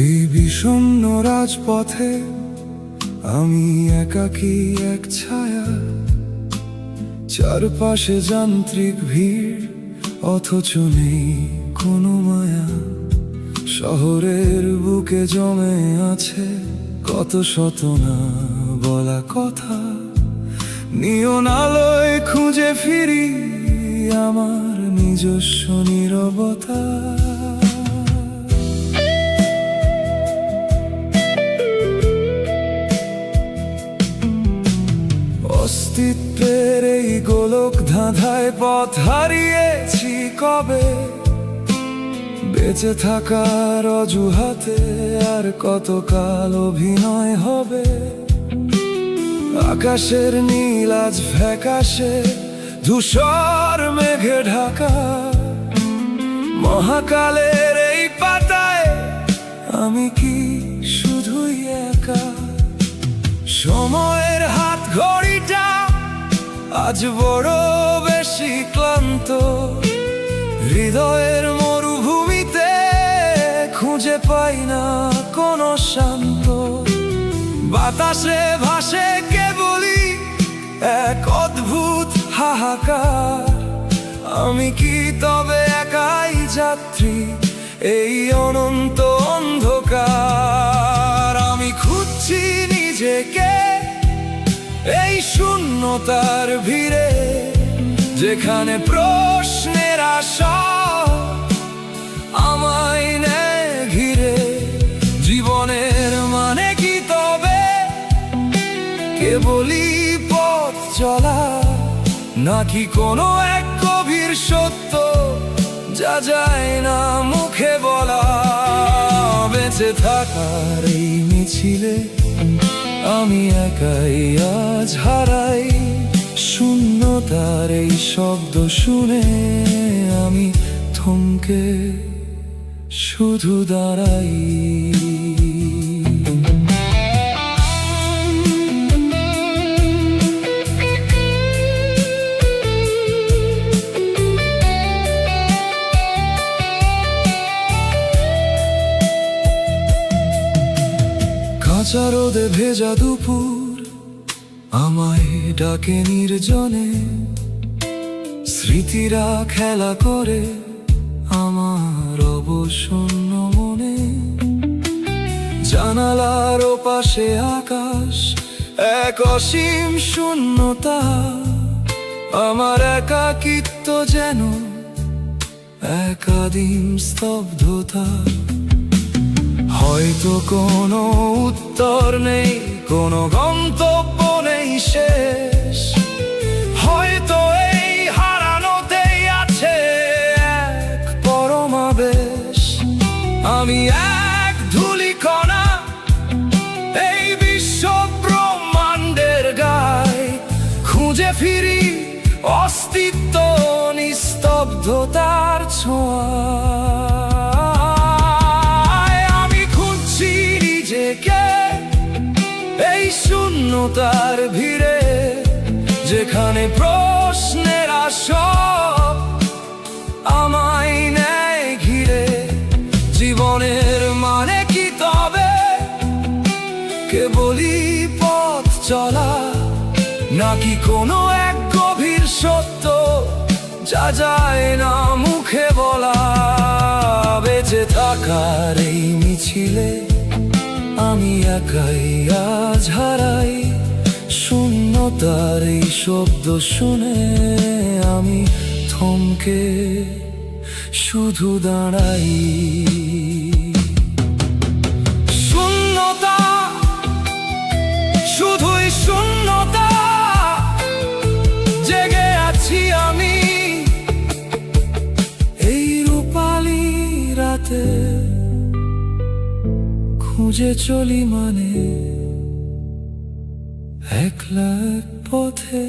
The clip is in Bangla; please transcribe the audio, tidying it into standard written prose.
এই বিষণ্ণ রাজপথে আমি একাকী এক ছায়া, চারপাশে যান্ত্রিক ভিড় অথচ নেই কোনো মায়া। শহরের বুকে জমে আছে কত শত না বলা কথা, নিয়ন আলোয় খুঁজে ফিরি আমার নিজস্ব নীরবতা। অস্তিত্বের এই গোলক ধাঁধায় পথ হারিয়েছি কবে, বেঁচে থাকার অজুহাতে আর কতকাল অভিনয় হবে। আকাশের নীল আজ ফ্যাকাশে, ধূসর মেঘে ঢাকা। মহাকালের এই পাতায় আমি কি শুধুই একা? সময়ের হাত ঘড়িটা আজ বড় বেশি ক্লান্ত, হৃদয়ের মরুভূমিতে খুঁজে পাই না কোনো শান্ত। বাতাসে ভাসে কেবলই এক অদ্ভুত হাহাকার, আমি কি তবে একাই যাত্রী এই অনন্ত অন্ধকার? আমি খুঁজছি নিজেকে এই শূন্যতার ভিড়ে, যেখানে প্রশ্নের আশা আমায় নেয় ঘিরে। জীবনের মানে কি তবে কেবলই পথ চলা, নাকি কোনো এক গভীর সত্য যা যায় না মুখে বলা? বেঁচে থাকার এই মিছিলে আমি একাই আজ হারাই, শূন্যতার এই শব্দ শুনে আমি থমকে শুধু দাঁড়াই। কাঁচা রোদে ভেজা দুপুর আমায় ডাকে নির্জনে, স্মৃতিরা খেলা করে আমার অবসন্ন মনে। জানালার ওপাশে আকাশ এক অসীম শূন্যতা, আমার একাকিত্ব যেন এক আদিম স্তব্ধতা। হয়তো কোনো উত্তর নেই, কোনো গন্তব্য নেই শেষ, হয়তো এই হারানোতেই আছে এক পরমাবেশ। আমি এক ধূলিকণা এই বিশ্ব ব্রহ্মাণ্ডের গায়ে, খুঁজে ফিরি অস্তিত্ব নিস্তব্ধতার ছোঁয়া। এই শূন্যতার ভিড়ে, যেখানে প্রশ্নের আসর আমায় নেয় ঘিরে। জীবনের মানে কি তবে কেবলই পথ চলা, নাকি কোনো এক গভীর সত্য যা যায় না মুখে বলা? বেঁচে থাকার এই মিছিলে আমি একাই আজ হারাই, শূন্যতার এই শব্দ শুনে আমি থমকে শুধু দাঁড়াই। শূন্যতা, শুধুই শূন্যতা, জেগে আছি আমি এই যে চলি মানে একলা এক পথে